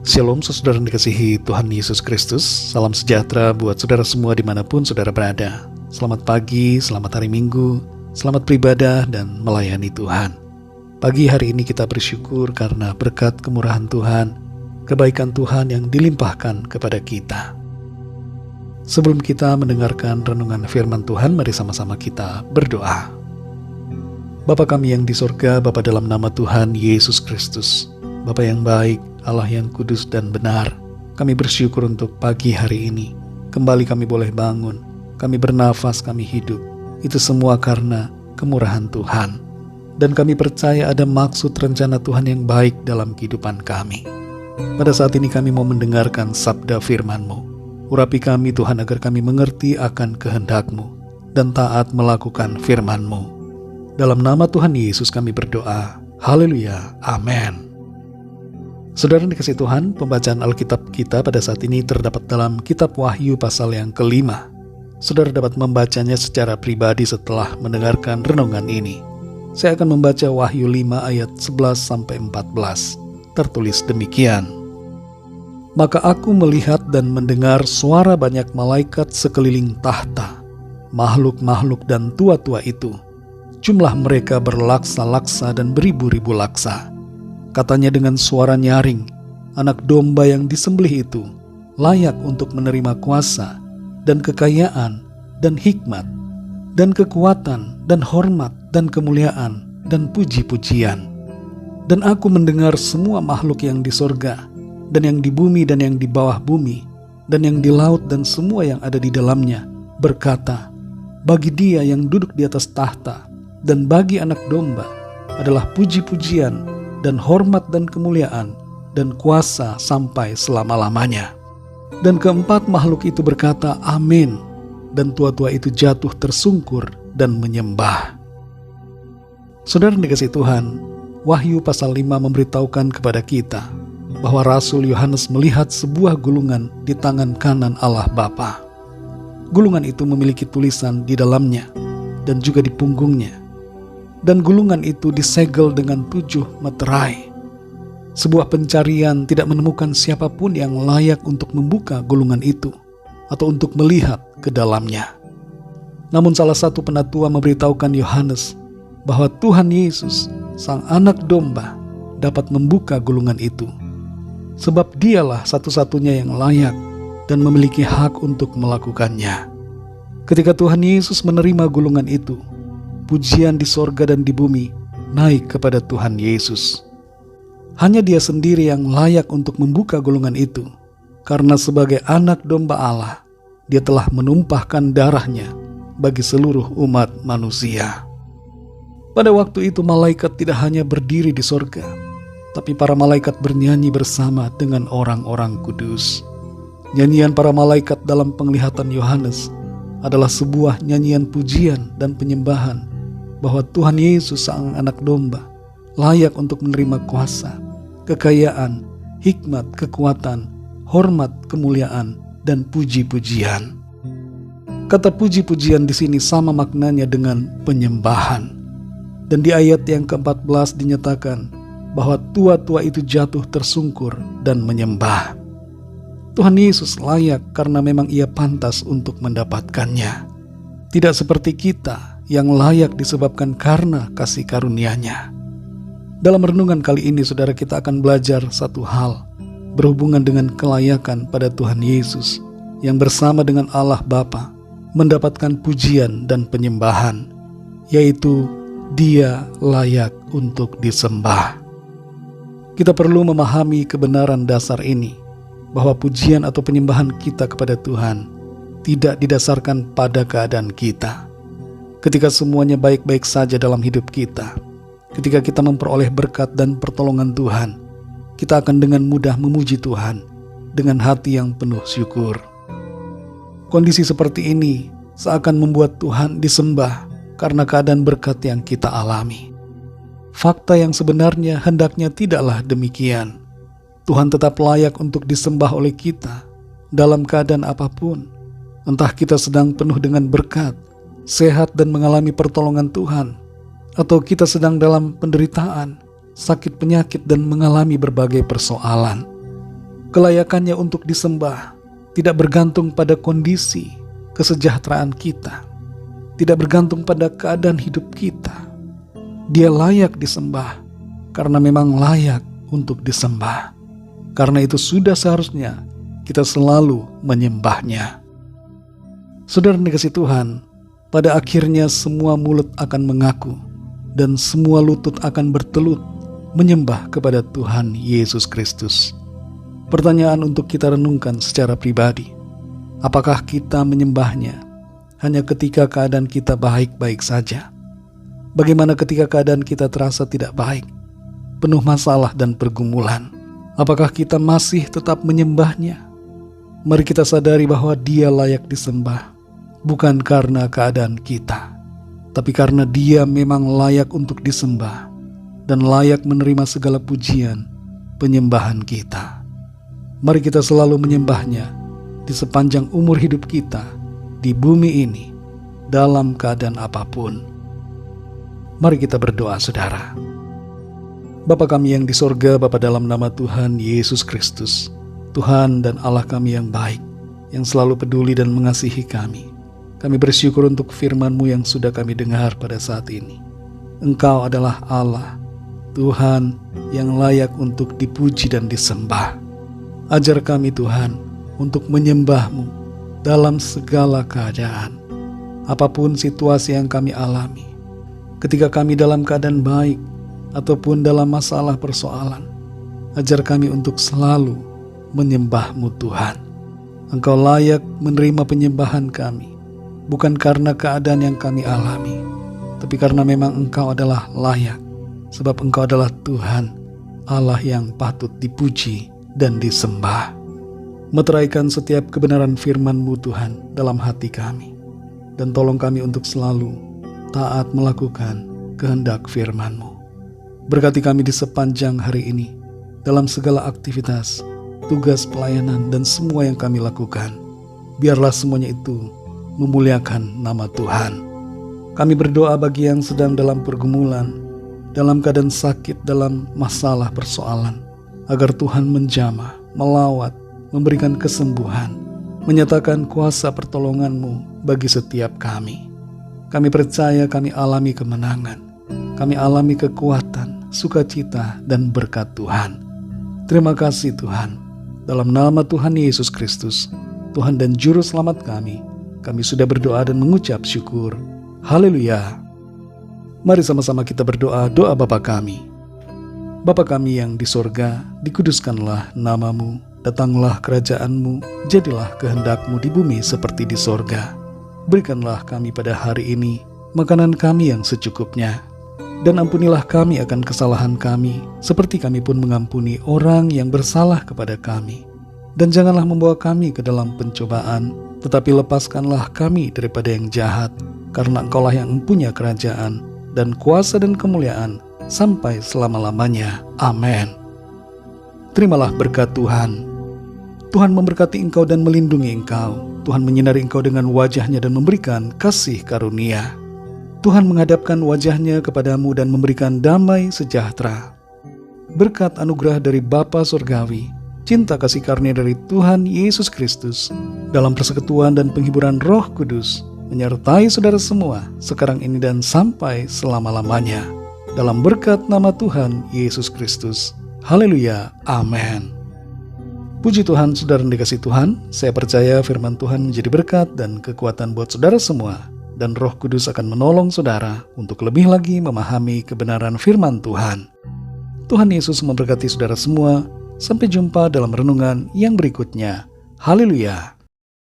Shalom saudara yang dikasihi Tuhan Yesus Kristus. Salam sejahtera buat saudara semua dimanapun saudara berada. Selamat pagi, selamat hari Minggu, selamat beribadah dan melayani Tuhan. Pagi hari ini kita bersyukur karena berkat kemurahan Tuhan, kebaikan Tuhan yang dilimpahkan kepada kita. Sebelum kita mendengarkan renungan firman Tuhan, mari sama-sama kita berdoa. Bapa kami yang di surga, Bapa dalam nama Tuhan Yesus Kristus, Bapa yang baik, Allah yang kudus dan benar, kami bersyukur untuk pagi hari ini. Kembali kami boleh bangun, kami bernafas, kami hidup. Itu semua karena kemurahan Tuhan. Dan kami percaya ada maksud rencana Tuhan yang baik dalam kehidupan kami. Pada saat ini kami mau mendengarkan sabda firman-Mu. Urapi kami Tuhan agar kami mengerti akan kehendak-Mu dan taat melakukan firman-Mu. Dalam nama Tuhan Yesus kami berdoa. Haleluya. Amin. Saudara yang dikasihi Tuhan, pembacaan Alkitab kita pada saat ini terdapat dalam kitab Wahyu pasal yang ke-5. Saudara dapat membacanya secara pribadi setelah mendengarkan renungan ini. Saya akan membaca Wahyu 5 ayat 11-14. Tertulis demikian. Maka aku melihat dan mendengar suara banyak malaikat sekeliling tahta, makhluk-makhluk dan tua-tua itu. Jumlah mereka berlaksa-laksa dan beribu-ribu laksa. Katanya dengan suara nyaring, anak domba yang disembelih itu layak untuk menerima kuasa dan kekayaan dan hikmat dan kekuatan dan hormat dan kemuliaan dan puji-pujian. Dan aku mendengar semua makhluk yang di sorga dan yang di bumi dan yang di bawah bumi dan yang di laut dan semua yang ada di dalamnya berkata, bagi Dia yang duduk di atas tahta dan bagi anak domba adalah puji-pujian dan hormat dan kemuliaan dan kuasa sampai selama-lamanya. Dan keempat makhluk itu berkata, Amin. Dan tua-tua itu jatuh tersungkur dan menyembah. Saudara yang dikasihi Tuhan, Wahyu pasal 5 memberitahukan kepada kita bahwa Rasul Yohanes melihat sebuah gulungan di tangan kanan Allah Bapa. Gulungan itu memiliki tulisan di dalamnya dan juga di punggungnya. Dan gulungan itu disegel dengan 7 meterai. Sebuah pencarian tidak menemukan siapapun yang layak untuk membuka gulungan itu atau untuk melihat ke dalamnya. Namun salah satu penatua memberitahukan Yohanes bahwa Tuhan Yesus, Sang Anak Domba, dapat membuka gulungan itu. Sebab Dialah satu-satunya yang layak dan memiliki hak untuk melakukannya. Ketika Tuhan Yesus menerima gulungan itu, pujian di sorga dan di bumi naik kepada Tuhan Yesus. Hanya Dia sendiri yang layak untuk membuka gulungan itu, karena sebagai anak domba Allah, Dia telah menumpahkan darahnya bagi seluruh umat manusia. Pada waktu itu malaikat tidak hanya berdiri di sorga, tapi para malaikat bernyanyi bersama dengan orang-orang kudus. Nyanyian para malaikat dalam penglihatan Yohanes adalah sebuah nyanyian pujian dan penyembahan bahwa Tuhan Yesus Sang Anak Domba layak untuk menerima kuasa, kekayaan, hikmat, kekuatan, hormat, kemuliaan, dan puji-pujian. Kata puji-pujian di sini sama maknanya dengan penyembahan. Dan di ayat yang ke-14 dinyatakan bahwa tua-tua itu jatuh tersungkur dan menyembah. Tuhan Yesus layak karena memang Ia pantas untuk mendapatkannya. Tidak seperti kita yang layak disebabkan karena kasih karunia-Nya. Dalam renungan kali ini, saudara, kita akan belajar satu hal berhubungan dengan kelayakan pada Tuhan Yesus yang bersama dengan Allah Bapa mendapatkan pujian dan penyembahan, yaitu Dia layak untuk disembah. Kita perlu memahami kebenaran dasar ini, bahwa pujian atau penyembahan kita kepada Tuhan tidak didasarkan pada keadaan kita. Ketika semuanya baik-baik saja dalam hidup kita, ketika kita memperoleh berkat dan pertolongan Tuhan, kita akan dengan mudah memuji Tuhan dengan hati yang penuh syukur. Kondisi seperti ini seakan membuat Tuhan disembah karena keadaan berkat yang kita alami. Fakta yang sebenarnya hendaknya tidaklah demikian. Tuhan tetap layak untuk disembah oleh kita dalam keadaan apapun. Entah kita sedang penuh dengan berkat, sehat dan mengalami pertolongan Tuhan, atau kita sedang dalam penderitaan, sakit penyakit dan mengalami berbagai persoalan. Kelayakannya untuk disembah tidak bergantung pada kondisi kesejahteraan kita, tidak bergantung pada keadaan hidup kita. Dia layak disembah karena memang layak untuk disembah. Karena itu sudah seharusnya kita selalu menyembahnya. Saudara dikasihi Tuhan, pada akhirnya semua mulut akan mengaku dan semua lutut akan bertelut menyembah kepada Tuhan Yesus Kristus. Pertanyaan untuk kita renungkan secara pribadi, apakah kita menyembahnya hanya ketika keadaan kita baik-baik saja? Bagaimana ketika keadaan kita terasa tidak baik, penuh masalah dan pergumulan? Apakah kita masih tetap menyembahnya? Mari kita sadari bahwa Dia layak disembah, bukan karena keadaan kita, tapi karena Dia memang layak untuk disembah dan layak menerima segala pujian penyembahan kita. Mari kita selalu menyembahnya di sepanjang umur hidup kita di bumi ini, dalam keadaan apapun. Mari kita berdoa, saudara. Bapa kami yang di sorga, Bapa dalam nama Tuhan Yesus Kristus, Tuhan dan Allah kami yang baik, yang selalu peduli dan mengasihi kami. Kami bersyukur untuk firman-Mu yang sudah kami dengar pada saat ini. Engkau adalah Allah, Tuhan yang layak untuk dipuji dan disembah. Ajar kami Tuhan untuk menyembah-Mu dalam segala keadaan, apapun situasi yang kami alami. Ketika kami dalam keadaan baik ataupun dalam masalah persoalan, ajar kami untuk selalu menyembah-Mu Tuhan. Engkau layak menerima penyembahan kami, bukan karena keadaan yang kami alami, tapi karena memang Engkau adalah layak, sebab Engkau adalah Tuhan, Allah yang patut dipuji dan disembah. Meteraikan setiap kebenaran firman-Mu Tuhan dalam hati kami, dan tolong kami untuk selalu taat melakukan kehendak firman-Mu. Berkati kami di sepanjang hari ini, dalam segala aktivitas, tugas pelayanan, dan semua yang kami lakukan. Biarlah semuanya itu memuliakan nama Tuhan. Kami berdoa bagi yang sedang dalam pergumulan, dalam keadaan sakit, dalam masalah persoalan, agar Tuhan menjamah, melawat, memberikan kesembuhan, menyatakan kuasa pertolongan-Mu bagi setiap kami. Kami percaya kami alami kemenangan, kami alami kekuatan, sukacita, dan berkat Tuhan. Terima kasih Tuhan. Dalam nama Tuhan Yesus Kristus, Tuhan dan Juru Selamat kami sudah berdoa dan mengucap syukur. Haleluya. Mari sama-sama kita berdoa doa Bapa kami. Bapa kami yang di sorga, dikuduskanlah nama-Mu, datanglah kerajaan-Mu, jadilah kehendak-Mu di bumi seperti di sorga. Berikanlah kami pada hari ini makanan kami yang secukupnya, dan ampunilah kami akan kesalahan kami, seperti kami pun mengampuni orang yang bersalah kepada kami. Dan janganlah membawa kami ke dalam pencobaan, tetapi lepaskanlah kami daripada yang jahat, karena Engkau-lah yang mempunyai kerajaan, dan kuasa dan kemuliaan, sampai selama-lamanya. Amin. Terimalah berkat Tuhan. Tuhan memberkati engkau dan melindungi engkau. Tuhan menyinari engkau dengan wajah-Nya dan memberikan kasih karunia. Tuhan menghadapkan wajah-Nya kepadamu dan memberikan damai sejahtera. Berkat anugerah dari Bapa Surgawi, cinta kasih karunia dari Tuhan Yesus Kristus, dalam persekutuan dan penghiburan Roh Kudus, menyertai saudara semua, sekarang ini dan sampai selama-lamanya. Dalam berkat nama Tuhan Yesus Kristus. Haleluya. Amin. Puji Tuhan, saudara yang dikasihi Tuhan. Saya percaya firman Tuhan menjadi berkat dan kekuatan buat saudara semua. Dan Roh Kudus akan menolong saudara untuk lebih lagi memahami kebenaran firman Tuhan. Tuhan Yesus memberkati saudara semua. Sampai jumpa dalam renungan yang berikutnya. Haleluya.